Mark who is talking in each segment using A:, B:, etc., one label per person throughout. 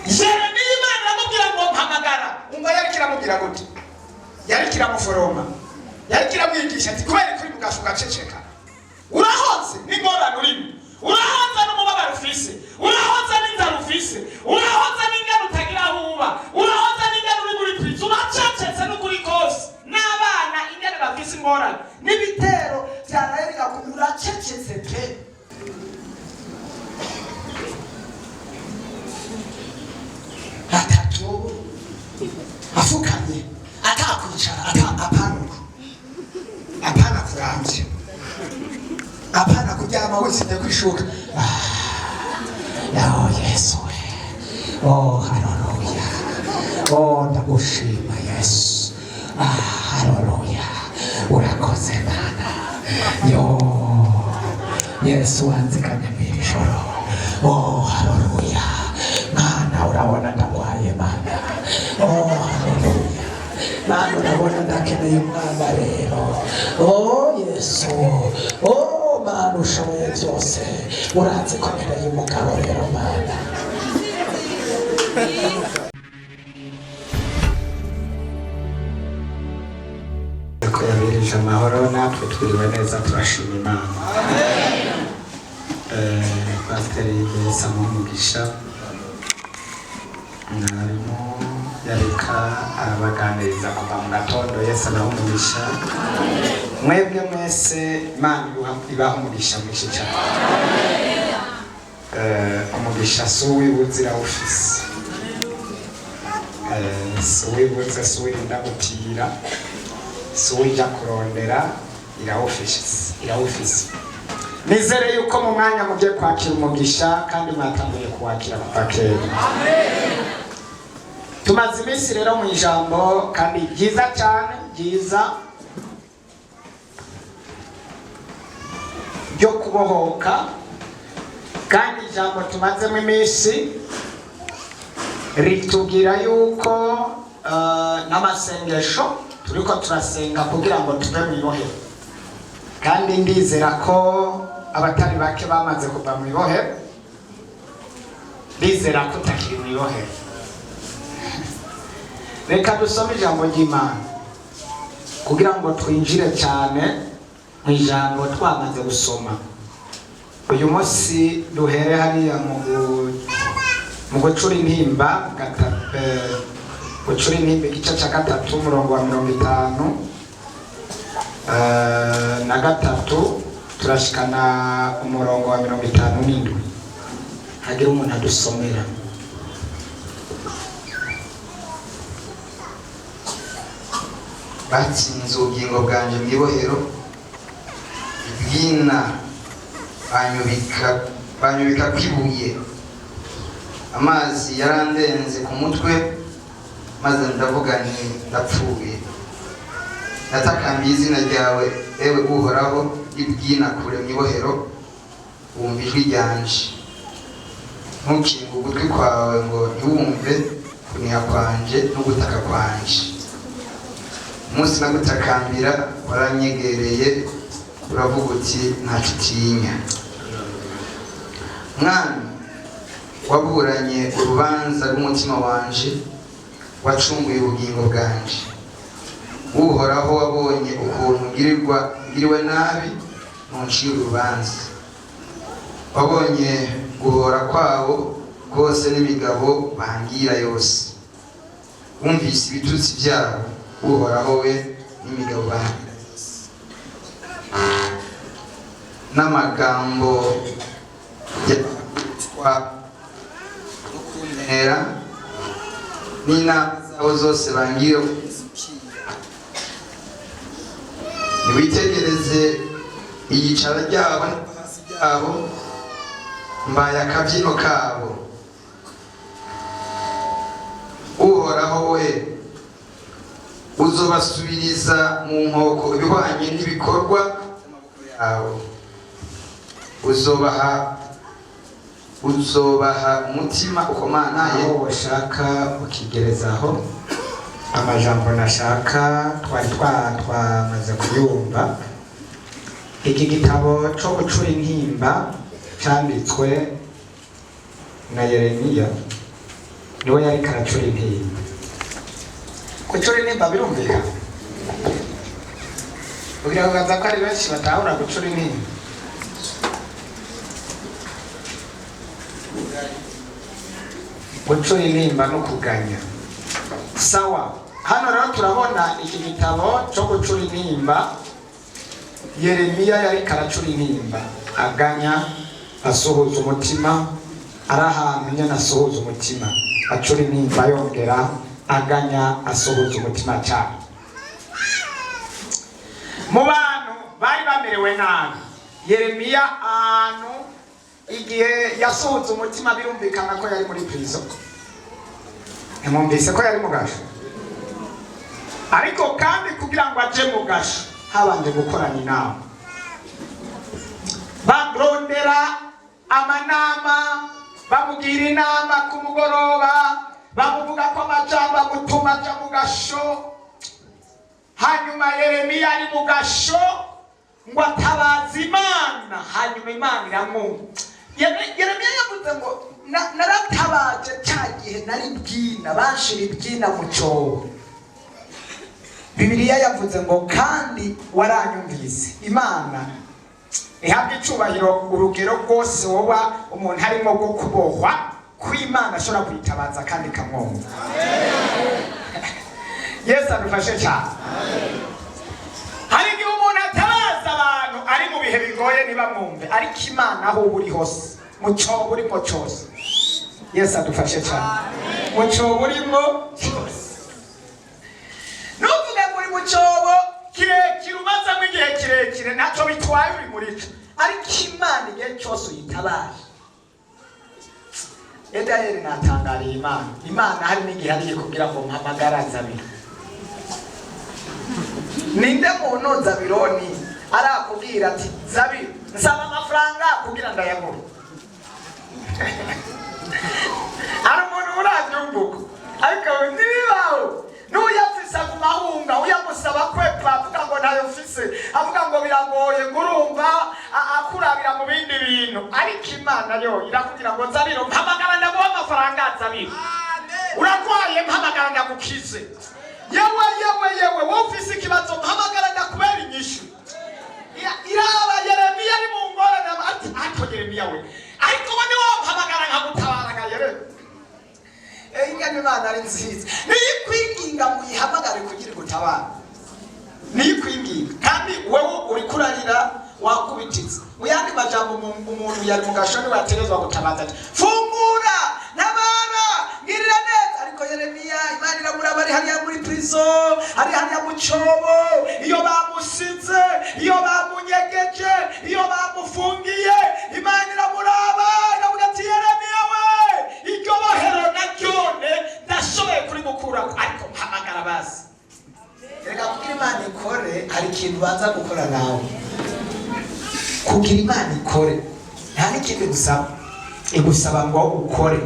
A: Yeremiya Imana aramubwira ngo mpamagara. Umva yari kiramubwira gute? Yari kiramuforoma, yari kiramwigisha ati kubera kuri mugashuka ceceka. Urahoze n'ingorane urimo, urahoze n'umubabaro ufise, urahoze n'inzara ufise, urahoze n'ingano utagira aho uba, urahoze n'ingano uri muri prison, uracecetse n'ukuri kose. N'abana ingano bafise ingorane n'ibitero byarahera ku uracecetse pe. Atatu afukamye atakwicara apana kurambye apana kuryama wese kwishuka. Oh Yesu, oh haleluya, oh ndagushima Yesu, haleluya, urakoze Mana. Yo Yesu wanzikanye mw'ijoro. Oh haleluya, Mana urabona ndagwaye Mana. Oh haleluya, Mana urabona ndakeneye umwana rero. Oh Yesu, oh Mana ushoboye byose, uranze komereye umugabo rero Mana. Ko yabirije amahoro natwe twiriwe neza turashima Imana. Pasiteri Samu Mugisha mwarimu yareka arabaganiriza kuva mu gatondo. Yesu aramugisha. Mwebwe mwese Imana ibaha umugisha mwinshi cyane. Umugisha si uwibutse irawufise, si uwibutse, si uwirinda gutira, si uwija kurondera, irawufise. Nizere yuko mu mwanya mugiye kwakira umugisha kandi mwatanguye kuwakira kuva kera. Tumaze iminsi rero mu ijambo kandi ryiza cyane, ryiza ryo kubohoka, kandi ijambo tumazemo iminsi ritubwira yuko n'amasengesho turiko turasenga kugira ngo tuve mu ibohero, kandi ndizera ko abatari bake bamaze kuva mu ibohero. Ndizera ko utakiri mu ibohero. Reka dusome ijambo ry'Imana kugira ngo twinjire cyane mu ijambo twamaze gusoma. Uyu munsi duhere hariya mu gucura intimba gucura intimba igice cya 3 umurongo wa 53 turashikana umurongo wa 57. Hagira umuntu adusomera.
B: Batsinze ubugingo bwanje mu ibohero, bwina banyubika kwibuye, amazi yarandenze ku mutwe, maze ndavuga nti ndapfuye. Natakambiye izina ryawe ewe Uhoraho, ibwina kure mu ibohero, wumva ijwi ryanje. Ntukinge ugutwi kwawe ngo ntiwumve kuniha kwanje no gutaka kwanje. Umunsi nagutakambira waranyegereye, uravuga uti ntacyo utinya. Mwami, waburanye urubanza rw'umutima wanje, wacunguye ubugingo bwanje. Uhoraho, wabonye ukuntu ngiriwe nabi, ntuncire urubanza. Wabonye guhora kwabo rwose n'imigabo bangira yose. Wumvise ibitutsi byabo, Uhoraho we n'imigabo bangira yose. N'amagambo y'abitwa no kuntera n'inama zabo zose bangira. Niwitegereze iyicara ryabo no hasi ryabo, mbaye akabyino kabo. Uhoraho we, uzobasubiriza mu nkoko ibihwanye n'ibikorwa by'amaboko yawe. Uzobaha umutima ukomanaye.
A: Aho washaka ukigerezaho amajambo nashaka twamaze kuyumva. Iki gitabo cyo gucura intimba cyanditswe na Yeremiya. niwe yari karacura intimba. Gucura intimba birumvikana ugaragaza ko ari benshi batahura gucura intimba. Gucura intimba no kuganya. Sawa, hano rero turabona iki gitabo cyo gucura intimba. Yeremiya yari karacura intimba, aganya, asuhuza umutima, arahantu nyine asuhuza umutima, acura intimba yongera aganya, asuhuza umutima cyane. Mu bantu bari bamerewe nabi, Yeremiya ahantu igihe yasuhuza umutima birumvikana ko yari muri prison. Mwumvise ko yari mu gasho, ariko kandi kugira ngo aje mu gasho habanje gukorana inama, barondera amanama, bamugira inama ku mugoroba, bamuvuga ko amajambo agutuma aja mu gasho. Hanyuma Yeremiya ari mu gasho ngo atabaza Imana, hanyuma Imana iramwumva. Yeremiya yavuze ngo naratabaje cya gihe nari bwina, banshira ibyina mu cyobo. Bibiliya yavuze ngo kandi waranyumvise. Imana ihabwa icubahiro urugero rwose woba umuntu harimo bwo kubohwa kw'Imana ashobora kwitabaza kandi kamwumva. Yesu adufashe cyane. Hari igihe umuntu atabaza abantu ari mu bihe bigoye ntibamwumve, ariko Imana aho uri hose, mu cyobo urimo cyose. Yesu adufashe cyane. Mu cyobo urimo cyose, nuvuga muri mu cyobo kirekire umazamo igihe kirekire ntacyo bitwaye uri muri cyo, ariko Imana igihe cyose uyitabaje. Edayeri natangariye Imana hari n'igihe ariye kugira ngo mpamagara Zabiro. Ninde muntu Zabironi arakubwira ati Zabiro nsaba amafaranga kugira ndayabona? Ari umuntu urabyumbuka, ariko ntibibaho. N'uyafise ku mahunga uyamusaba kwepa avuga ngo ntayo mfise, avuga ngo biragoye, ngurumva akurabira mu bindi bintu. Ariko Imana yo irakubwira ngo Zabiro mpamagara ndaguha amafaranga. Zabiro urarwaye mpamagara ndagukize. Yewe wofise ikibazo mpamagara ndakubera inyishu. Iraba Yeremiya ari mu ngorane ati Yeremiya we, ariko wone wampamagara nkagutabara nka Yeremiya. Ingene Imana ari nziza, niyikwinginga muyihamagare kugira gutabara, niyikwinginga kandi wewe uri kurarira wakubititse. Muyandi majambo umuntu yari mu gashoni waterezwa gutabaza ati fungura nabara ngirira neza. Ariko Yeremiya Imana iramuraba ari hariya muri prison, ari hariya mu cyobo, iyo bamusize, iyo bamunyegeje, iyo bamufungiye, Imana iramuraba iravuga ati Yeremiya we, iryo bohero naryone ndashoboye kuri gukura, ariko mpamagara basi. Reka kugira Imana ikore hari ikintu baza gukora nawe. Kugira Imana ikore nta n'ikindi gusaba, igusaba ngo ukore.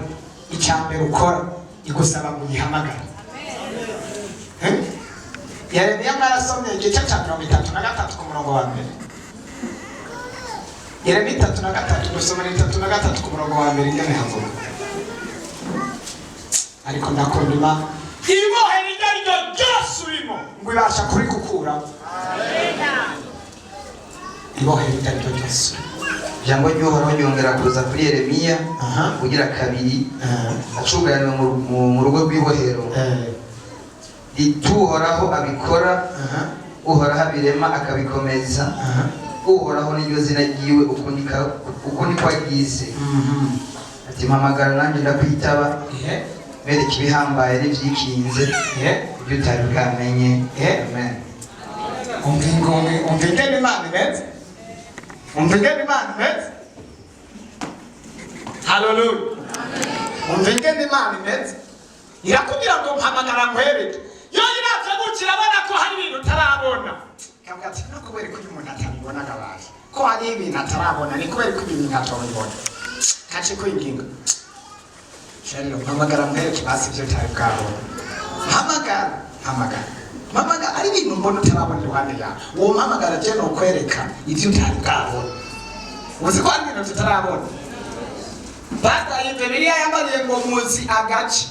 A: Icyambere ukora igusaba ngo uyihamagare. Yeremiya mwarasomye igice cya 33 ku murongo wa mbere. Yeremiya 33 dusomera 33 ku murongo wa mbere ingene havuga. Ariko ndakunda Imana ibohera iryo ryose urimo ngo ibasha kuri kukura. Ibohera iryo ryose.
B: Ijambo ry'Uhoraho ryongera kuza kuri Yeremiya kugira kabiri, acuganwe mu rugo rw'ibohero. Uhoraho abikora, Uhoraho abirema akabikomeza, Uhoraho niryo zina ryiwe uko niko agize. Ati mpamagara nanjye ndakwitaba, bereka ibihambaye n'ivyikinze, ibyo utari bwamenye. Amen.
A: Umvingene Imana imeze, umvingene Imana imeze. Hallelujah. Umvingene Imana imeze, irakubwira ngo mpamagara nkwereke. Yo iraza gukira abana ko hari ibintu utarabona. Kavuga ati nakubera ko uyu muntu atabibona gabaye, ko hari ibintu atarabona, ni kubera ko ibintu atabibona. Kace kwinginga Shalom mpamagara nkwereke basi ibyo utari bwabona. Mpamagara ari ibintu mbona utarabona iruhande yawe. Uwo mpamagara je no kwereka ibyo utari bwabona. Uzi ko ibintu tutarabona. Basta Bibiliya yambariye ngo muzi agace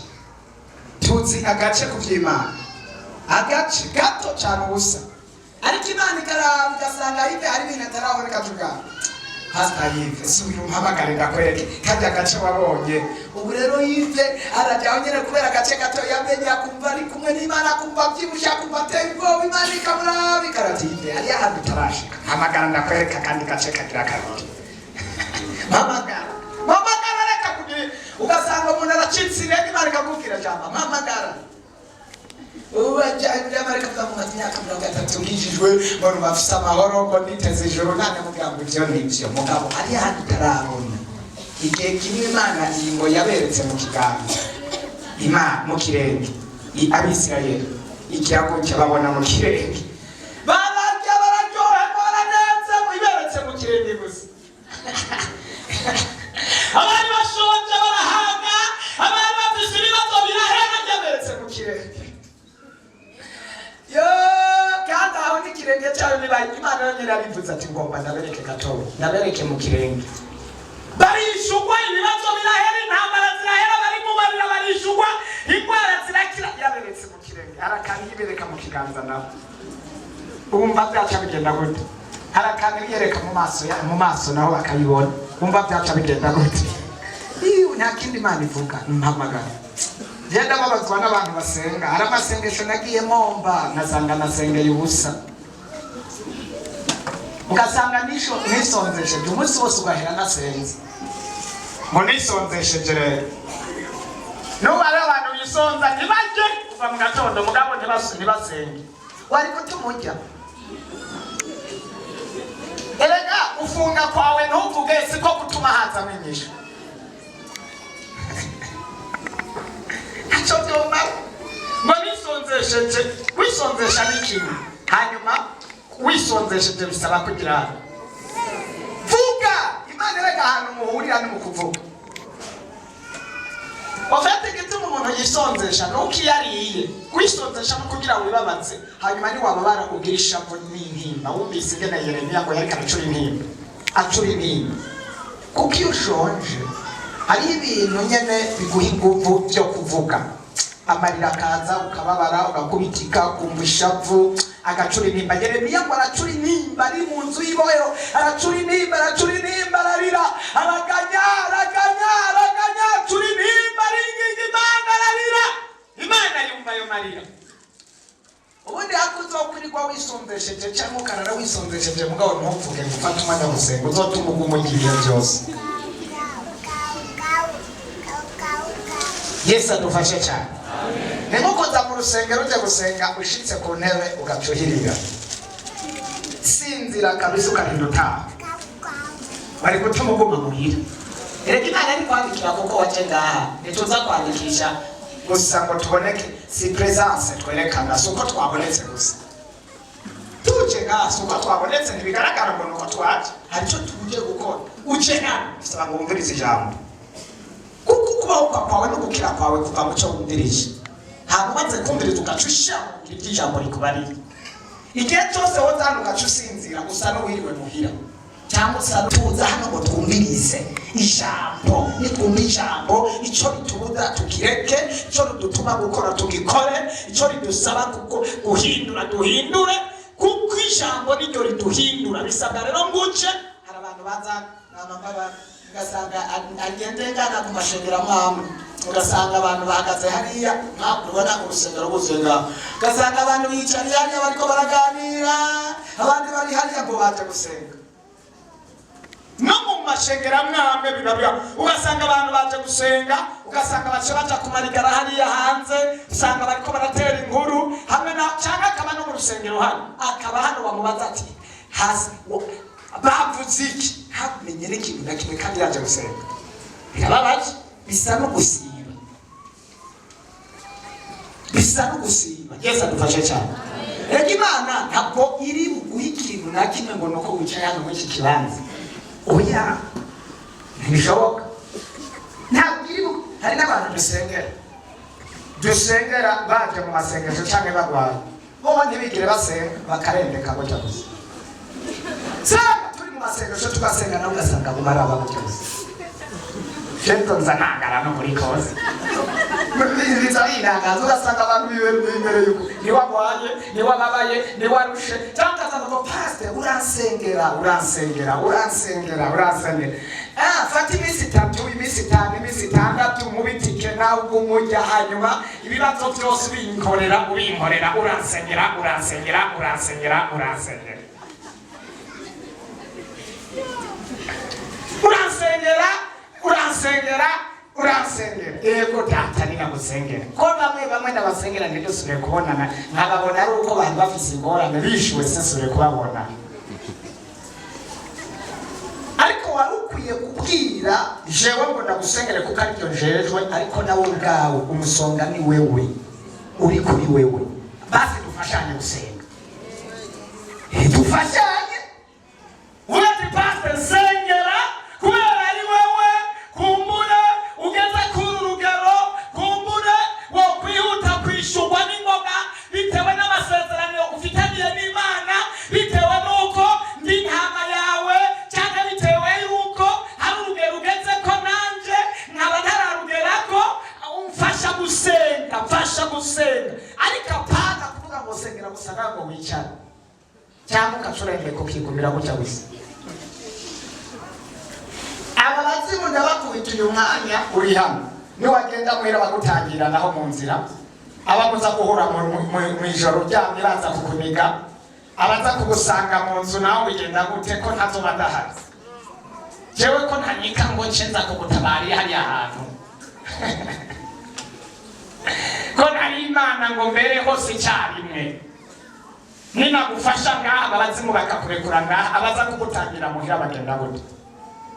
A: tuzi agace ku by'Imana, agace gato cyane ubusa, ariko Imana ikaraba igasanga hirya hari ibintu ataraboneka tuvuga Pastor Yves si uyu mpamagare ndakwereke kajya gace wabonye. Ubu rero Yves arajyaho nyine kubera agace gato yamenye akumva ari kumwe n'Imana, akumva byibusha, akumva ateye ubwoba, Imana ikamuraba ikaratiye ari ahantu utarashika. Mpamagara ndakwereka kandi gace kagira kabiri. Mpamagara reka kugira ugasanga umuntu aracitse intege, Imana ikakubwira cyangwa mpamagara. Ubu ajya Amerika mu myaka 30 ngijijwe ngo bafise amahoro ngo niteze ijoro nane mugabo ibyo nibyo mugabo ari handi tarabona. Igihe kimwe Imana ngo yaberetse mu kiganza Imana mu kirenge Abisirayeli ikiyago cyababona mu kirenge bararya bararyoha baranenze ngo iberetse mu kirenge gusa. Abari bashonje barahaga, abari bafise ibibazo birahera byaberetse mu kirenge. Yo kandi aho ni kirenge cyawe nibaye Imana yonyine yabivuze ati ngomba ndabereke gatoya, ndabereke mu kirenge. Barishugwa ibibazo birahera, intambara zirahera, bari mu barira barishugwa, indwara zirakira, yaberetse mu kirenge. Arakandi yibereka mu kiganza nawe. Umva byaca bigenda gute? Arakandi yereka mu maso naho bakayibona. Umva byaca bigenda gute? Nta kindi Imana ivuga mpamagara. Genda babazwa n'abantu basenga, hari amasengesho nagiye momba nasanga nasengeye ubusa, ugasanga nisonzesheje umunsi wose ugahera nasenze ngo nisonzesheje rero. N'ubu ari abantu bisonza ntibajye kuva mu gatondo mugabo ntibasenge, wari kutumujya erega ufunga kwawe ntuvuge siko gutuma haza mwinyisha. Ngo wisonzesha n'ikintu hanyuma wisonzesheje bisaba kugira vuga. Imana erega ahantu muhurira ni mu kuvuga. Ofete gituma umuntu yisonzesha nuko iyo ariye wisonzesha no kugira wibabaze, hanyuma ni wababara kugira ishavu n'intimba. Wumvise ingene Yeremiya ngo yareka acura intimba kuko iyo ushonje hari ibintu nyene biguha inguvu byo kuvuga. Amarira kaza ukababara ugakubitika kumva ishavu agacura intimba. Yeremiya ngo aracura intimba ari mu nzu y'ibohero, aracura intimba ararira, araganya acura intimba aringinga Imana ararira, Imana yumva ayo marira. Ubundi hakuzokwirirwa wisonzesheje cyangwa ukarara wisonzesheje mugabo ntuvuge ngo ufate umwanya wo gusenga, uzotuma ugumugirira byose. Yesu adufashe cyane. Nemukoza mu rusengero uje gusenga ushitse ku ntebe ugacuhirira, sinzira kabisa ukahinduka, bari gutuma uguma muhira. Erega Imana ari kwandikira kuko waje ngaha nituza kwandikisha gusa ngo tuboneke, si presence twerekana, suko twabonetse gusa. Tuje ngaha suko twabonetse ntibigaragara ngo nuko twaje, hari cyo tuje gukora. Uje hano bisaba ngo wumvirize ijambo, kuko kubaho kwawe no gukira kwawe kuva mu cyo wumvirije. Hano maze kumviriza ukacusha iby'ijambo rikubarira. Igihe cyose wotanga ugacusinzira gusa no wiriwe muhira, cyangwa se tuza hano ngo twumvirize ijambo. Nitwumva ijambo icyo ritubuza tukireke, icyo ridutuma gukora tugikore, icyo ridusaba guhindura duhindure, kuko ijambo niryo riduhindura. Bisabwa rero nguce. Hari abantu baza n'amababa ugasanga agendengana ku mashengero amwe, ugasanga abantu bahagaze hariya ntabwo ubona urusengero gusenga, ugasanga abantu bicaye hariya bariko baraganira, abandi bari hariya ngo baje gusenga. No mu mashengero amwe bibabya ugasanga abantu baje gusenga, ugasanga baca kumarigara hariya hanze, usanga bariko baratera inkuru hamwe na cyangwa akaba no mu rusengero hano, akaba hano bamubaza ati hasi bavuze iki, hamenye n'ikintu na kimwe kandi yaje gusenga. Birababaje, bisa no gusiba, bisa no gusiba. Yesu adufashe cyane. Rega Imana ntabwo iri buguha ikintu na kimwe ngo nuko wicaye hano muri iki kibanza. Oya, ntibishoboka. Ntabwo iri hari n'abantu dusengera baje mu masengesho cyangwa bagwaye, bo ntibigire basenga bakarembeka ngo cyaguze. Sanga turi mu masengesho tugasenga nawe ugasanga bumara abaguze. Jento nzanangara no muri koze. Biza birangaza ugasanga abantu bibereye yuko niwagwaye niwababaye niwarushe cyangwa ukazaza ngo pastor uransengera fata iminsi 3 iminsi 5 iminsi 6 mubitike nawe umujya hanyuma ibibazo byose ubinkorera uransengera yego data ninagusengera ko bamwe ndabasengera ntidusubire kubonana nkababona ari uko bari bafise ingorane bishuwe sesubire kubabona ariko wari ukwiye kubwira jewe ngo ndagusengere kuko aribyo njejwe ariko nawe ubwawe umusonga ni wewe uri kuri wewe basi dufashanye gusenga dufashanye urati pastor sengera kubera ari wewe kumbure ugeze kuri urugero kumbure wo kwihuta kwishurwa n'ingoga bitewe n'amasezerano ufitaniye n'Imana bitewe n'uko ndi ntama yawe cyangwa bitewe y'uko hari urugero ugeze ko nanje nkaba ntararugerako umfasha gusenga ariko apana kuvuga ngo sengera gusa ntabwo wicara cyangwa ukacurenge kukigumira gutya gusa aba bazimu ndabakubita uyu mwanya uri hano niwagenda muhira bagutangira naho mu nzira abamuza guhura mu ijoro ryamye baza kukuniga abaza kugusanga mu nzu nawe ugenda gute ko ntazoba ndahari jewe ko ntanyika ngo ncenza kugutabariye hariya hantu ko nari Imana ngo mbere hose icyarimwe ninagufasha ngaha abazimu bakakurekura ngaha abaza kugutangira muhira bagenda gute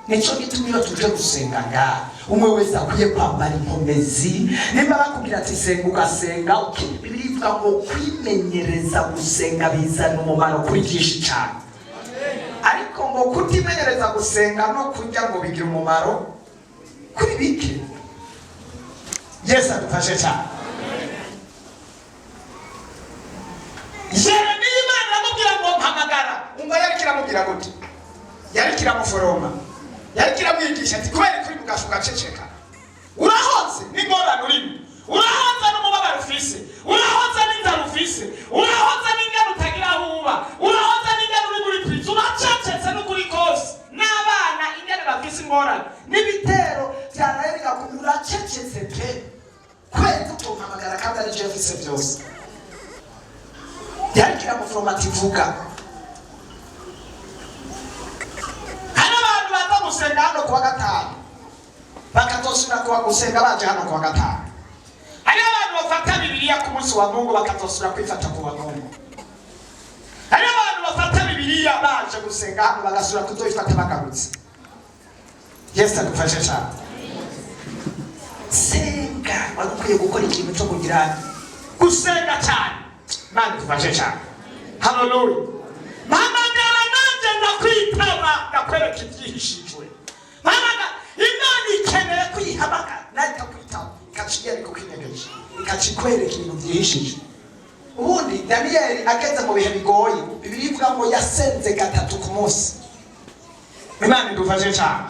A: nico gituma iyo tuje gusenga ngaha umwe wese akwiye kwambara inkomezi nimba bakubwira ati senga ugasenga Bibiliya ivuga ngo kwimenyereza gusenga bizana umumaro kuri byinshi cyane ariko ngo kutimenyereza gusenga no kurya ngo bigira umumaro kuri bike Yesu adufashe cyane Yeremiya Imana aramubwira ngo mpamagara umva yarikira gute yarikira muforoma yarikira mwigisha ati kubera kuri mugashuka ceceka urahoze n'ingorane urimo urahoze n'umubabaro ufise urahoze n'inzara ufise urahoze n'ingano utagira huba urahoze n'ingano uri muri prison uracecetse n'ukuri kose n'abana ingano bafise ingorane n'ibitero byarareka uracecetse pe kubera kutumpamagara kandi ari je ufise byose yarikira muforoma ativuga gusenga hano kuwa gatanu bakatosura kuwa gusenga baje hano kuwa gatanu ari abantu bafata Bibiliya ku munsi wa Mungu bakatosura kwifata kuwa Mungu ari abantu bafata Bibiliya baje gusenga hano bagasura kuzoifata bagarutse Yesu adufashe cyane senga bakwiye gukora ikintu cyo kugira gusenga cyane Imana idufashe cyane haleluya mamagara nanje ndakwitaba ndakwereka ibyihishijwe mamagara Imana ikeneye kuyihamagara nayo ikakwitaba ikaciye ariko kinyegeje ikacikwereka ibintu byihishije ubundi Daniel ageze mu bihe bigoye Bibiliya ivuga ngo yasenze 3 ku munsi Imana idufashe cyane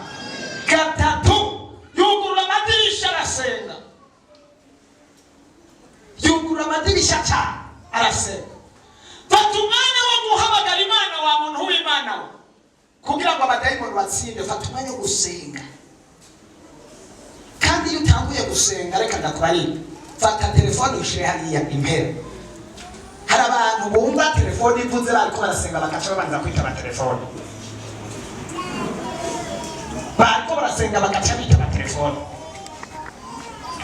A: 3 yugurura amadirisha arasenga yugurura amadirisha cyane arasenga fata umwanya wo guhamagara Imana wa muntu w'Imana kugira ngo abadayimoni batsinde fata umwanya wo gusenga kandi iyo utanguye gusenga reka ndakubari fata telefone ushire hariya impera hari abantu bumva telefone ivuze bariko barasenga bakaca babanza kwitaba telefone bariko barasenga bakaca bitaba telefone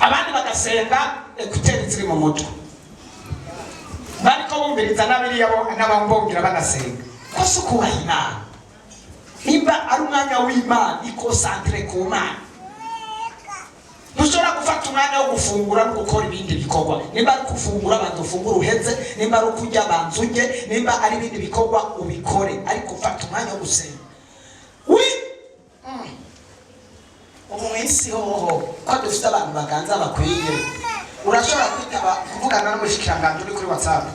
A: abandi bagasenga ekuteri ziri mu mutwe bariko bumviriza n'abiriya n'abambongira bagasenga kose kubaha Imana nimba ari umwanya w'Imana ikosantre ku Mana ntushobora gufata umwanya wo gufungura no gukora ibindi bikorwa nimba ari gufungura badufungura uheze nimba ari kurya banzuje nimba ari ibindi bikorwa ubikore ariko ufata umwanya wo gusenga umwisi hoho ko dufite abantu baganza bakwiye urashobora kwitaba kuvugana n'umushikiranganje uri kuri WhatsApp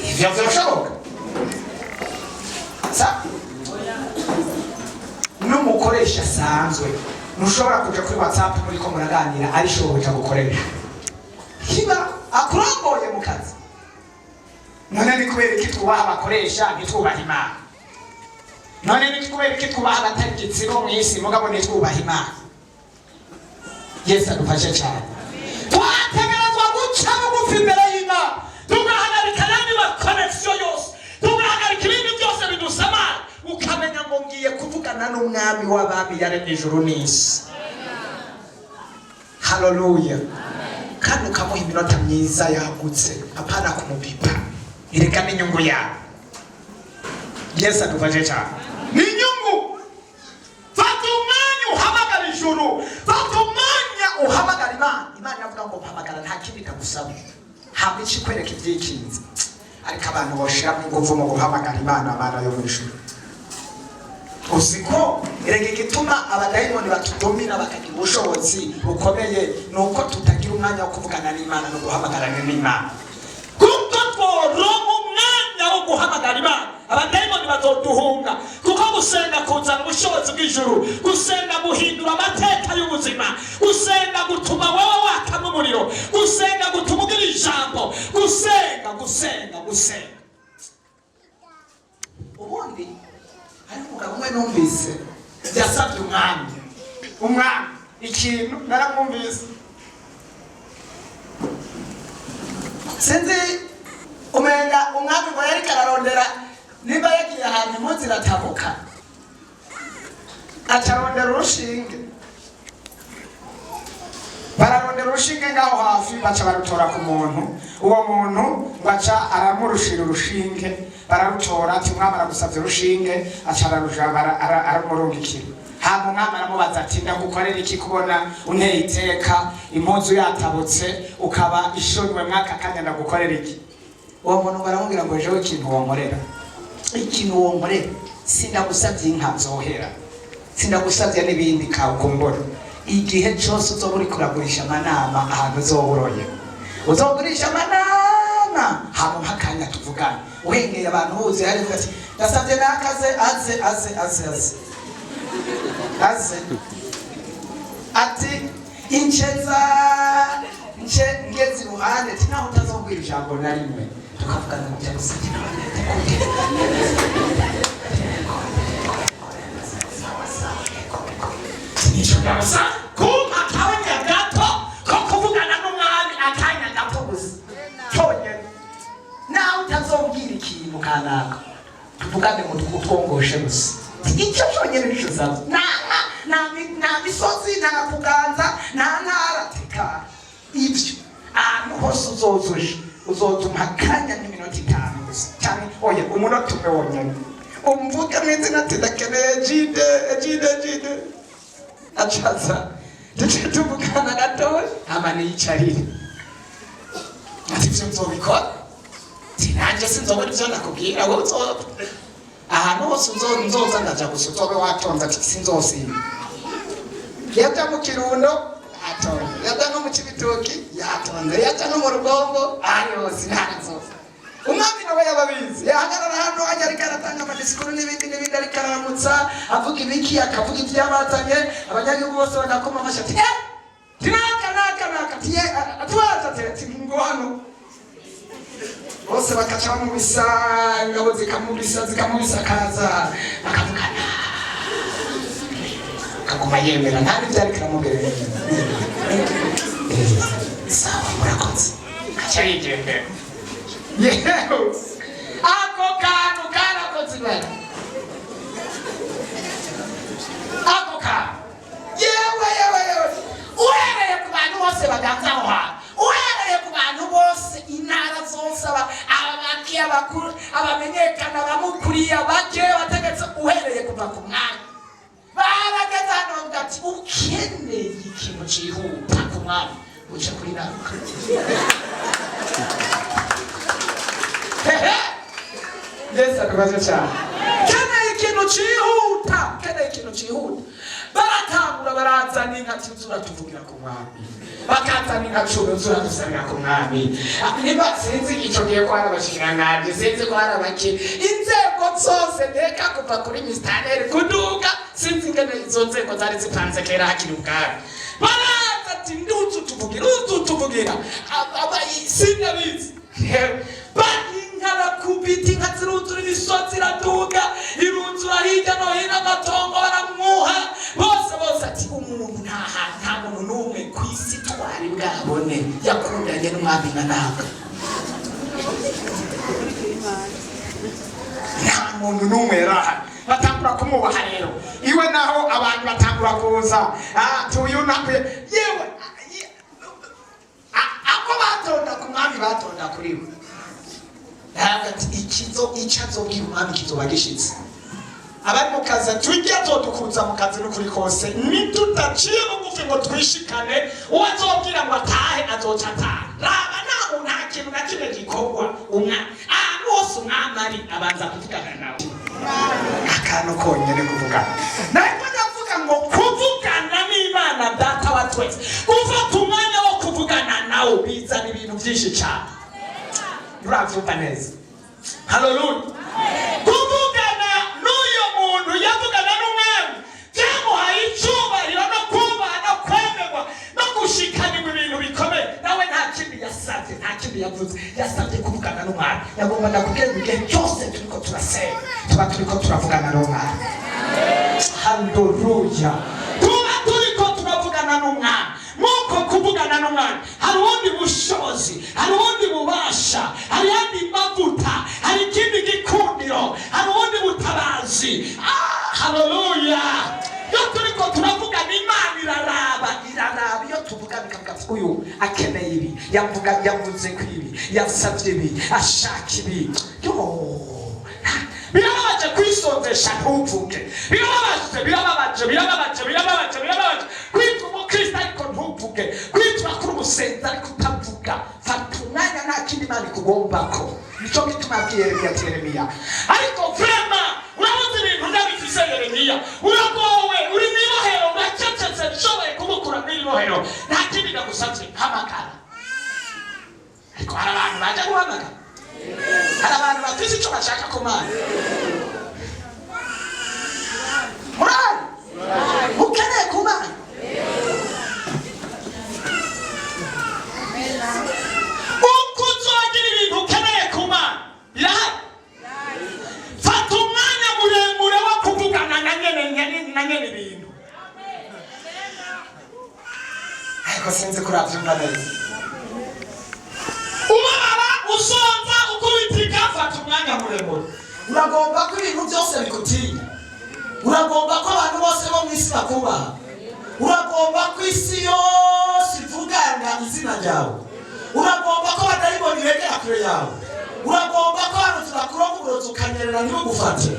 A: ivyo vyoshoboka sa no n'umukoresha asanzwe ntushobora kuja kuri WhatsApp muri ko muraganira ari shoboka gukoresha kiba akurongoye mu kazi. None ni kubera iki twubaha abakoresha ntitwubaha Imana? None ni kubera iki twubaha abategetsi bo mw'isi mugabo ntitwubaha Imana? Yesu adufashe cyane. Twategerezwa guca bugufi imbere y'Imana, tugahagarika n'andi makonegisiyo yose, tugahagarika ibindi byose bidusamara, ukamenya ngo ngiye kuvugana n'umwami w'abami yaremye ijuru n'isi. Haleluya. Kandi ukamuha iminota myiza yagutse, apana kumupipa. Ireka n'inyungu yawe. Yesu adufashe cyane. Ni inyungu. Fata umwanya uhamagara ijuru, fata umwanya uhamagara Imana. Imana yavuga ngo mpamagara nta kindi ndagusaba, hamwe ikikwereka ibyikinze. Ariko abantu boshiramo ingufu mu guhamagara Imana yo mu ijuru. Uziko erega igituma abadayimoni batudomina bakagira ubushobozi bukomeye nuko tutagira umwanya wo kuvugana n'Imana no guhamagarana n'Imana. Kuko tworonka umwanya wo guhamagara Imana, abadayimoni bazoduhunga. Kuko gusenga kuzana ubushobozi bw'ijuru, gusenga guhindura amateka y'ubuzima, gusenga gutuma wowe wakamo umuriro, gusenga gutuma ugira ijambo, gusenga. Ubundi hari umugabo umwe numvise yasabye umwami ikintu naramwumvise. Sinzi umenga umwami ngo yari kararondera niba yagiye ahantu impunzi iratabuka acarondera urushinge, bararondera urushinge ngaho hafi baca barutora ku muntu, uwo muntu baca aramurushira urushinge, bararutora ati umwami aragusavye urushinge, aca aramurungikira. Hama umwami aramubaza ati ndagukorera iki kubona unteye iteka, impunzu yatabutse ukaba ishonywe mwaka kanya, ndagukorera iki? Uwo muntu baramubwira ngo jewe ikintu wonkorera sindagusavye inka zohera, sindagusavye n'ibindi kakumbura. Igihe cyose uzoba uri kuragurisha amanama ahantu uzoburoye, uzogurisha amanama hama mpakanya tuvugane, uhengeye abantu buze hari ati ndasavye nakaze aze ati incheza ngezi ruhande tinaho utazobwira ijambo na rimwe tukavugana mu cyangwa se kuma kanya gato ko kuvugana n'umwami akanya gato gusa cyonyine. Nawe utazobwira ikintu kanaka tuvugane mu twongoshe gusa, icyo cyonyine nicyo uzaba. nta misozi, nta kuganza, nta ntara, teka ibyo ahantu hose uzozuma akanya n'iminota 5 gusa, cyane oya umunota umwe wonyine umvuge mu izina ati ndakeneye jide acaza duce tuvugana gatoya hama niyicarire ati ibyo nzobikora, nanjye sinzobona ibyo ndakubwira wowe ahantu hose nzoza ndaja gusa uzobe watonze ati sinzosimba. Yaja mu Kirundo atonze, yaja no mu Cibitoki yatonze, yaja no mu Rugombo ari hose ntazoza. Umwami nawe yababizi, yahagarara hano ariko aratanga amadisikuru n'ibindi ariko aramutsa avuga ibiki akavuga ibyabazanye, abanyagihugu bose bagakoma amashyi ati tinaka atuwaza ati ngo hano bose bakaca bamubisa, ingabo zikamubisa kaza bakavugana akaguma yemera nta n'ibyo ariko aramubwira sawa murakoze aca yigendera. Ako kantu karakoze ibara, ako kantu yewe uhereye ku bantu bose baganza aho hantu, uhereye ku bantu bose intara zose, abaki abakuru abamenyekana abamukuriye abake bategetse, uhereye kuva ku mwanya barageze hano bavuga ati ukeneye ikintu cyihuta ku mwanya uca kuri nawe. Yesu akabaza cyane, keneye ikintu cyihuta baratangura barazana inka tuvugira ku mwami, bakazana inka 10 dusanga ku mwami. Niba sinzi icyo gihe ko arabashikiranganje, sinzi ko arabake inzego zose ndeka kuva kuri Mr. kuduga, sinzi ingene izo nzego zari zipanze kera hakiri ubwami baraza ati nduzu tuvugira sinabizi bahinkara kubita inka ziruzura imisozi iraduga iruzura hirya no hino amatongo baramwuha bose ati umuntu nta muntu n'umwe ku isi twari bwabone yakundanye n'umwami nka nawe nta muntu n'umwe yarahari batangura kumubaha rero iwe naho abantu batangura kuza tuyunakuye yewe ako batonda ku mwami batonda kuri we hagati icyo azobwira umwami kizoba gishitse abari mu kazi tujya tudukuza mu kazi n'ukuri kose nitutaciye bugufi ngo twishikane uwo azobwira ngo atahe azoca ataha raba ntabwo nta kintu na kimwe gikorwa ahantu hose umwami ari abanza kuvugana nawe akantu konyine kuvugana nariko ndavuga ngo kuvugana n'Imana data wa twese gufata umwanya wo kuvugana nawe bizana ibintu byinshi cyane uravyumva neza haleluya kuvugana n'uyo muntu yavugana n'umwami byamuhaye icyubahiro no kubaha no kwemerwa no gushikanirwa ibintu bikomeye nawe nta kindi yasabye nta kindi yavuze yasabye kuvugana n'umwami yagombaga kubwira igihe cyose turiko turasenga tuba turiko turavugana n'umwami haleluya tuba turiko turavugana n'umwami muko kuvugana n'umwami hari ubundi bushobozi hari ubundi bubasha hari yandi mavuta hari ikindi gikundiro hari ubundi butabazi haleluya iyo turiko turavugana Imana iraraba iyo tuvugana ikavuga uyu akeneye ibi yavuze ko ibi yasabye ibi ashaka ibi birababaje kwisonzesha ntuvuge birababaje kwitwa umukristo ariko ntuvuge kwitwa kuri umusenzi ariko utavuga fata umwanya nta kindi Imana ikugombako nicyo gituma abwiye Yeremiya ariko vrema urabuze ibintu ndabifise Yeremiya uragowe uri mw'ibohero uracecetse nshoboye kumukura mw'ibohero nta kindi ndagusabye hamagara ariko hari abantu baje guhamagara hari abantu bafise icyo bashaka ku Mana murari ukeneye ku Mana uko uzogira ibintu ukeneye ku Mana birahari fata umwanya muremure wo kuvugana na nyene ibintu ariko sinzi ko uravyumva neza umara usonza ukubitika fata umwanya muremure uragomba ko ibintu byose bikutinya uragomba ko abantu bose bo mu isi bakubaha uragomba ko isi yose ivugana izina ryawe uragomba ko badayimoni begera kure yawe uragomba ko abantu tunakurokuroza ukanyerera ntibugufate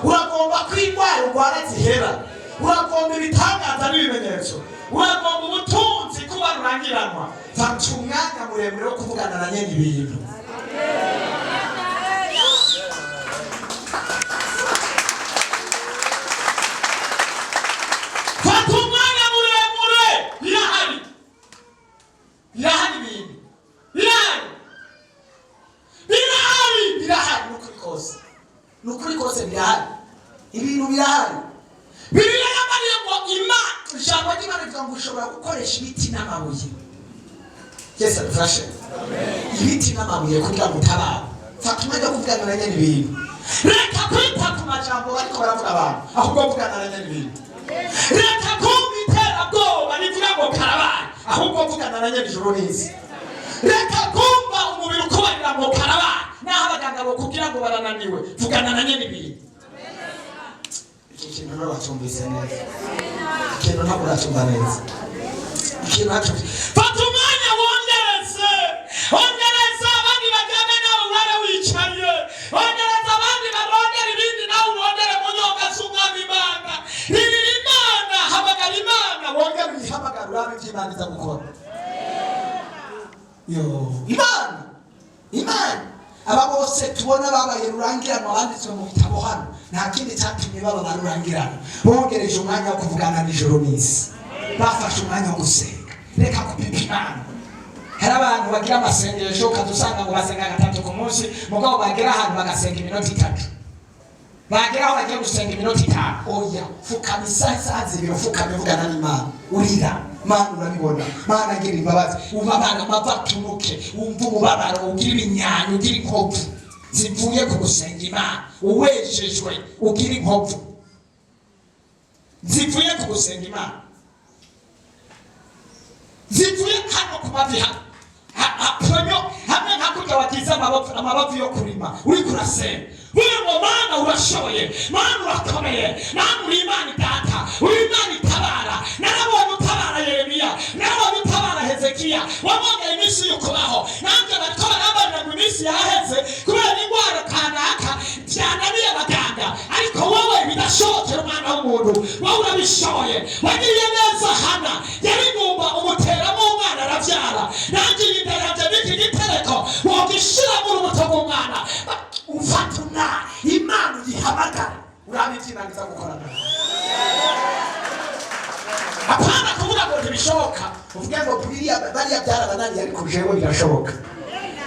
A: uragomba ko indwara urwara zihera uragomba ibitangaza n'ibimenyetso uragomba ubutunzi kuba rurangiranwa fata umwanya muremure wo kuvugana na nyene ibintu fata umwanya muremure birahari ibintu birahari nukuri kose birahari ibintu birahari Bibiliya yamariye ngo ijambo ry'Imana rivuga ngo ushobora gukoresha ibiti n'amabuye Yesu adufashe ibiti n'amabuye kugira ngo utabara fata umwanya wo kuvugana na nyene ibintu reka kwita ku majambo bariko baravuga abantu ahubwo vugana na nyene ibintu reka kumva iterabwoba rivuga ngo karabaye ahubwo vugana na nyene ijuru n'isi reka kumva umubiri ukubarira ngo karabaye naho abaganga bokubwira ngo barananiwe vugana na nyene ibintu ikintu ntabatumvise neza ikintu ntabwo uratumva neza ikintu hatumvise fata umwanya wongereza abandi bagana nawe wari wicaye wongereza abandi barondera ibindi nawe urondere mu nyonga z'umwami Imana riri Imana hamagara Imana wongere uyihamagara urabe ibyo Imana iza gukora Imana aba bose tubona babaye rurangirana banditswe mu bitabo hano nta kindi cyatumye baba barurangirana bongereje umwanya wo kuvugana n'ijoro n'isi bafashe umwanya wo gusenga reka kupipa Imana hari abantu bagira amasengesho ukadusanga ngo basenga 3 ku munsi mugabo bagera ahantu bagasenga iminota 3 bageraho bagiye gusenga iminota 5 oya fukama isaha zibiri fukama uvugana n'Imana urira Mana urabibona Mana ngira imbabazi ubabana amavatunuke umva umubabaro ugira ibinyanyo ugira inkovu zivuye ku gusenga Imana uwejejwe ugira inkovu zivuye ku gusenga Imana zivuye hano ku mavi ponyo hamwe nkakurya wagize amabavu yo kurima uri kurasenga wewe Mana urashoboye Mana urakomeye Mana uri Imana data uri Imana itabara narabonye utabara Yeremiya narabonye utabara Hezekiya wabonye iminsi y'ukubaho nanjye bariko barabana mu minsi yaheze kubera ingwara kanaka byananiye abaganga ariko wowe bidashobokera umwana w'umuntu wowe urabishoboye wagiriye neza Hana yari ngumba umuteramo umwana aravyara nanjye yindaranje n'iki gitereko wogishira mu rubuto rw'umwana ufatuna Imana yihamagara urabitinaniza gukorana apana kuvuga ngo ntibishoboka uvuge ngo bariya byarabananiye ariko jewe birashoboka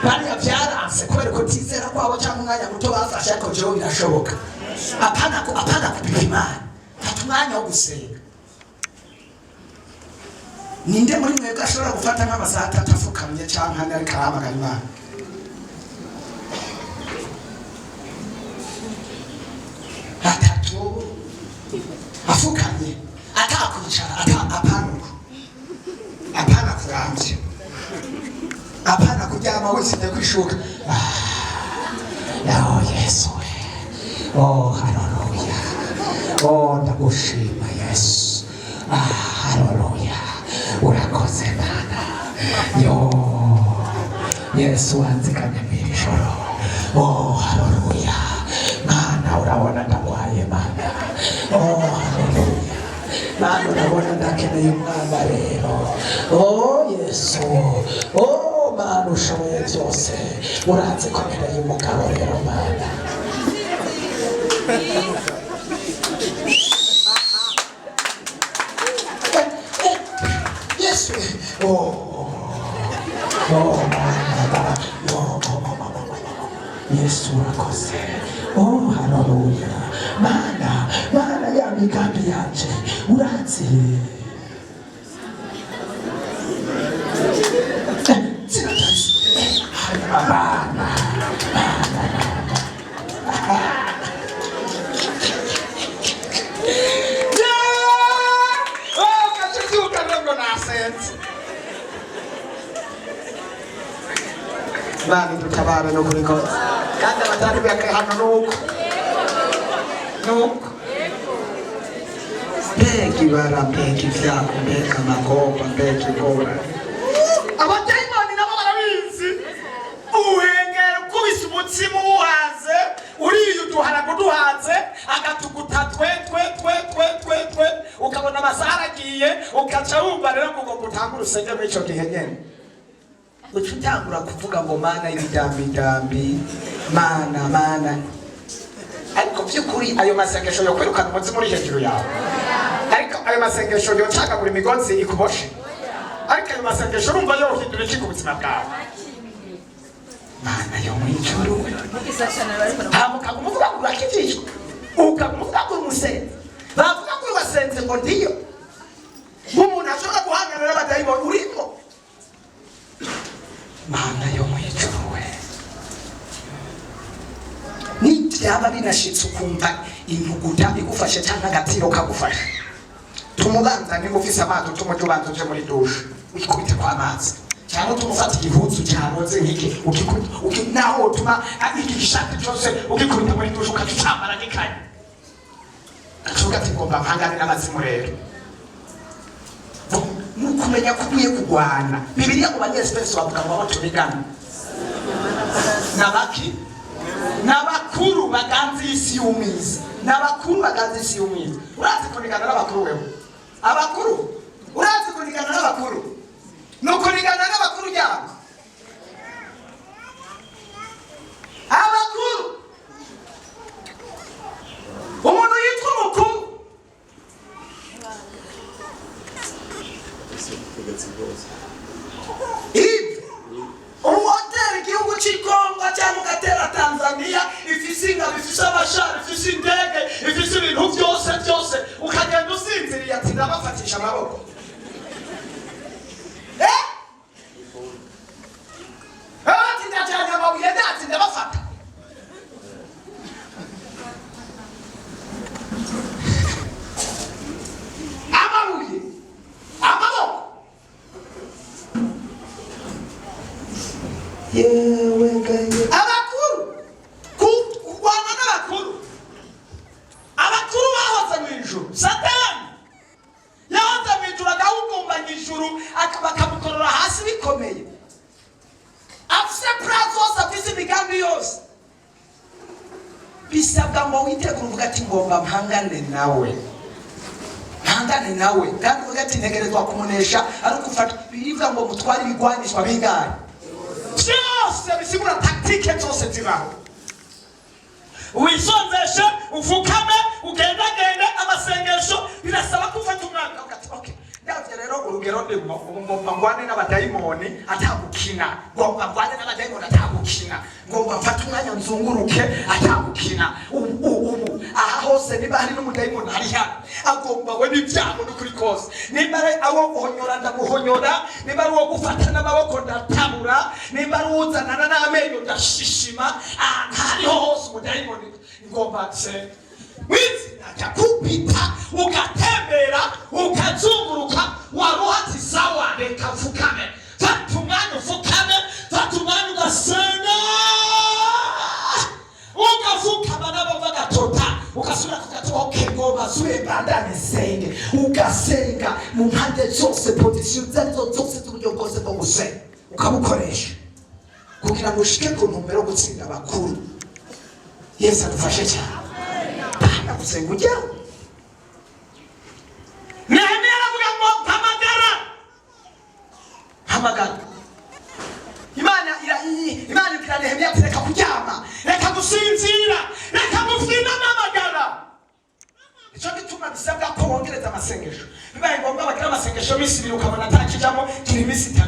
A: bariya byaranse kubera ko tizera kwabo cyangwa umwanya muto bafashe ariko jewe birashoboka apana kupima Imana fata umwanya wo gusenga ninde muri mwe gashobora gufata nk'amasaha 3 afukamye cyangwa hane ariko ahamagara Imana afukamye atakwicara apana kurambye apana kuryama wese kwishuka yaho Yesu oh haleluya oh ndagushima Yesu haleluya urakoze Mana yo Yesu wanzikanye mw'ijoro oh haleluya Mana urabona ndagwaye Mana oh haleluya Mana urabona ndakeneye umwana rero oh Yesu oh Mana ushoboye byose uranze ko nkeneye umugabo rero Mana Yesu oh Mana Yesu urakoze oh haleluya Mana ya migambi yanje uranzi Bani tutabara no kuliko kandi abatari bake hano nuko begi bara begi vyako bega magoba begi bora abatayimani nabo barabizi uwengera kubisa umutsima uhaze uriye uduhara kuduhaze agatuguta twe ukabona amasahara agiye ukaca wumva rero ngo gutanga urusenge muri ico gihe nyene utangura kuvuga ngo Mana ibidambi Mana ariko byukuri ayo masengesho yo kwirukana umutsi muri hejuru yawe ariko ayo masengesho yo cagagura imigozi ikuboshe ariko ayo masengesho urumva yo uhindura iki ku buzima bwawe Mana yo mw'ijuru ukavuga ngo urakijijwe ukavuga ngo umusenzi bavuga ngo wasenze ngo ndiyo umuntu ashobora guhangana n'abadayimoni urimo Mana yo mw'ijuru we nibyaba binashitse ukumva intuguta igufashe cyangwa agatiro kagufashe tumubanza niba ufise amazi utumuja ubanza uje muri dushe wikubite kwa amazi cyangwa tumufata igihuzu cyaroze nk'iki naho utuma iki gishati cyose ugikubita muri dushe ukacambara gikanye acuga ati ngomba mpangane n'amazimu rero nukumenya kubuye kugwana Bibiliya mu banyesipesi bavuga ngo aho tubigana nabaki n'abakuru baganze isi y'umizi urazi kunigana n'abakuru wewe abakuru urazi kunigana n'abakuru nukunigana n'abakuru yabo abakuru umuntu yitwa umukuru ibi umoteri igihugu cy'ikongo cyangwa ugatera Tanzania ifite ifise inka, ifise amashari, ifise indege, ifise ibintu byose ukagenda usinziriye ati ndabafatisha amaboko. Ati ndajyanye amabuye ati ndabafata. Amabuye, amaboko. Yewe gaye. Abakuru kurwana n'abakuru. Abakuru bahoze mu ijuru. Satani yahoze mu ijuru agahugumba mu ijuru bakamukorora hasi bikomeye. Afise prazo afise imigambi yose. Bisabwa ngo witegure uvuga ati ngomba mpangane nawe. Mpangane nawe. Kandi uvuga ati ntegerezwa kumunesha ari gufata birivuga ngo mutware ibigwanishwa bingahe. Byose bisigura taktike zose zibaho. Wisonzeshe, ufukame, ugendagende amasengesho birasaba kufata umwanya ugati okay. Ndavye rero urugero ndimo ngomba ngwane n'abadayimoni atagukina. Ngomba ngwane n'abadayimoni atagukina. Ngomba mfata umwanya nzunguruke atagukina. Aha hose niba hari n'umudayimoni hari hano. Agomba we n'ibyago n'ukuri kose. Niba ari awo guhonyora ndaguhonyora, niba ari uwo gufata n'amaboko ndatabura, niba ari uzanana n'amenyo ndashishima, hariho hose umudayimoni ngomba se wizi nakupita ugatembera ukazunguruka waruhati sawa reka fukame tatumana fukame tatumana ugasenga ukafukama nabo bagatota ukasubira kugatoke ngoma sure bandane senge ugasenga mu mpande zose position zose z'uburyo bwose bwo gusenga ukabukoresha kugira ngo ushike ku ntumbero gutsinda abakuru. Yesu adufashe cyane. Gusenga ujyaho. Nehemiya aravuga ngo hamagara. Imana ikira Nehemiya ati reka kuryama, reka gusinzira, reka gufina n'amagara. Icyo gituma bisabwa ko wongereza amasengesho. Bibaye ngombwa bagira amasengesho minsi 2 ukabona atakijamo kiri minsi 3.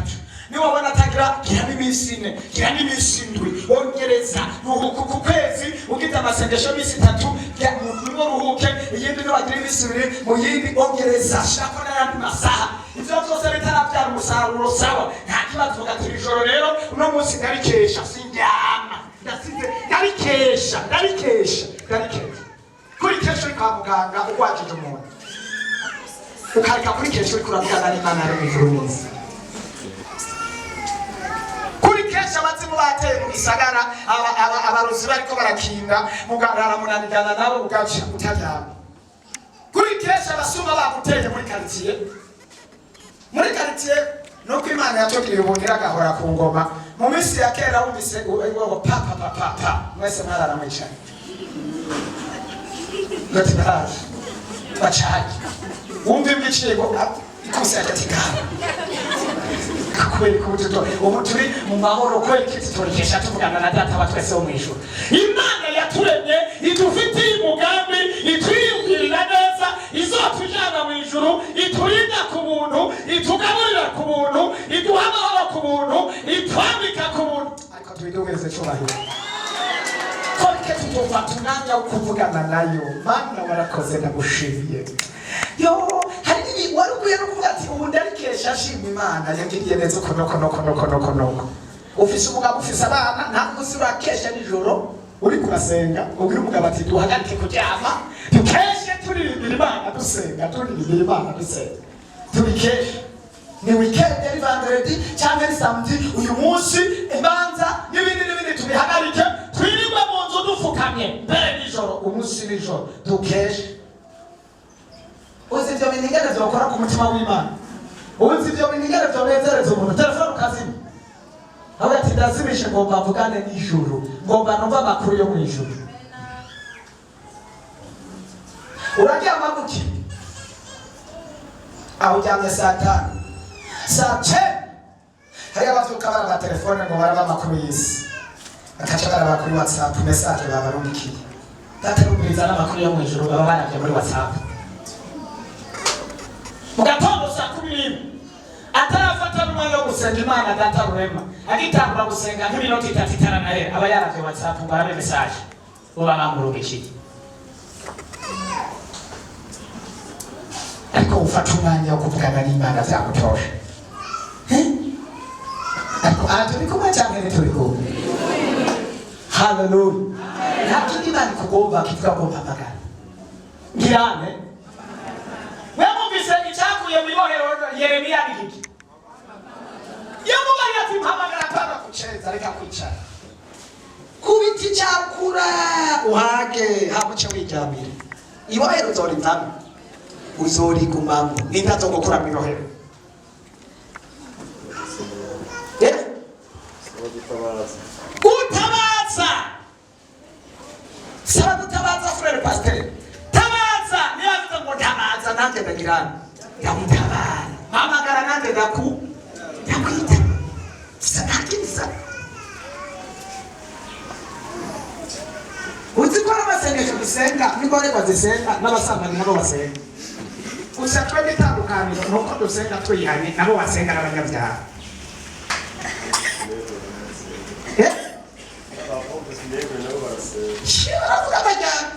A: Ni wabona atagira kira n'imisi 4, kira n'imisi 7, wongereza ku kwezi ugita amasengesho minsi 3 ya mu ruhuke yindi no bagira imisi 2 mu yindi ongereza shaka n'andi masaha. Ivyo byose bitarabyara umusaruro sawa. Nta kibazo gaturi ijoro rero uno munsi ndarikesha sindyama. Ndasize ndarikesha. Kuri kesho kwa muganga ugwajije umuntu. Ukarika kuri kesho kuravugana n'Imana ari mu ijuru neza. Kesha bazimu bateye mu gisagara abarozi bariko barakinga mugarara munanigana nabo ugaca utaryama. Kuri kesha abasuma baguteye muri quartier no kw'Imana yatokiriye ubonera gahora ku ngoma mu minsi ya kera wumvise ngo papa mwese mwarara mwicaye gatiraje bacaje wumve imicego ikose yakatigana kweli kubuto ubu turi mu mahoro kweli kiti turikesha tuvugana na data wa twese wo mwijuru. Imana yaturemye idufitiye umugambi itwiyumvirira neza izotujana mu ijuru iturinda ku buntu itugaburira ku buntu iduha amahoro ku buntu itwambika ku buntu ariko tubidugereze cyubahiro koke tutofata umwanya wo kuvugana nayo. Mana warakoze ndagushimiye. Yo hari wari ukwiye no kuvuga ati ubu ndarikesha ashima Imana yangiriye neza kono. Ufise umugabo ufise abana nta musi urakesha nijoro uri kurasenga ubwira umugabo ati duhagarike kuryama tukeshe turirimbira Imana dusenga turikeshe. Ni weekend ari vendredi cyangwa ari samedi uyu munsi ibanza n'ibindi tubihagarike twirirwe mu nzu dufukamye mbere nijoro umunsi nijoro tukeshe. Uzi ibyo binigere byokora ku mutima w'Imana. Uzi ibyo binigere byonezereza umuntu. Telefone ukazima. Aho ati ndazimishe ngomba mvugane n'ijuru. Ngomba numva amakuru yo mu ijuru. Uraryama guki? Aho uryamye saa 5. Saa 10. Hari abavuka baraba telefone ngo baraba amakuru y'isi. Akaca baraba kuri WhatsApp message babarungikiye. Batarumviriza n'amakuru yo mu ijuru baba barabye muri WhatsApp. Mugatondo saa 11 atarafata n'umwanya wo gusenga Imana data rurema agitangura gusenga nk'iminota 3 itaranahera aba yaravye WhatsApp ngo arabe message uba bamurogeshye ariko ufata umwanya wo kuvugana n'Imana byagutosha ariko turi kumwe cyangwa turi kumwe haleluya nta kindi Imana ikugomba kivuga ngo mpamagara ngirane wemuvise icyakuye mu ibohero Yeremiya n'igiki yamubaye ati mpamagara kwanga kuceza reka kwicara kubiti cyakura uhage hamuce wijyamira ibohero zoritana uzorigumamo nindazo gukora mu ibohero gutabaza saba gutabaza frere pasteur tabaza niyavuze ngo tabaza nanjye ndagirana ndamutabara mpamagara nanjye ndakwita sanakiza uzikora amasengesho dusenga niko ariko zisenga n'abasambanyi nabo basenga gusa twebwe itandukaniro nuko dusenga twihanye nabo basenga n'abanyabyaha baravuga amajyana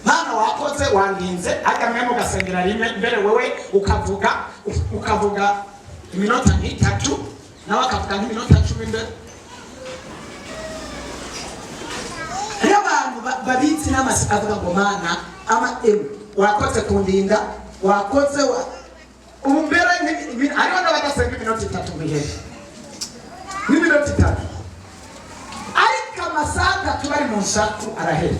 A: mana wakoze wandinze ariko mwe mugasengera rimwe mbere wewe ukavuga iminota nk'itatu nawe akavuga nk'iminota 10 mbere iyo abantu babitse n'amasi avuga ngo mana wakoze kundinda wakoze umbere hariho n'abadasenga iminota 3 bihehe n'iminota 3 ariko amasaha tubari mu nsaku arahera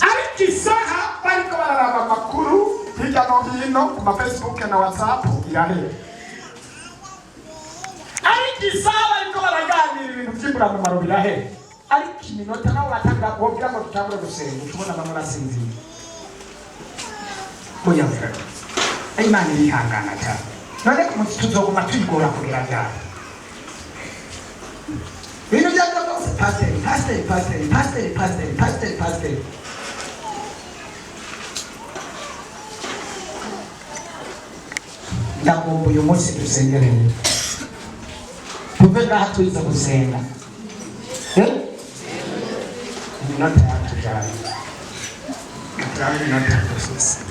A: ariko isaha bariko bararaba amakuru hirya no hino ku ma Facebook na WhatsApp irahera ariko isaha bariko baraganira ibintu by'imburamumaro birahera ariko iminota nawe watanga wobwira ngo tutangure gusenga tubona abantu basinzira oya mfera Imana irihangana cyane none tuzoguma twigora kugira byabo ibintu byose pastor ndagomba uyu munsi dusengereye tuve ngaha tuza gusenga iminota yacu cyane iminota yacu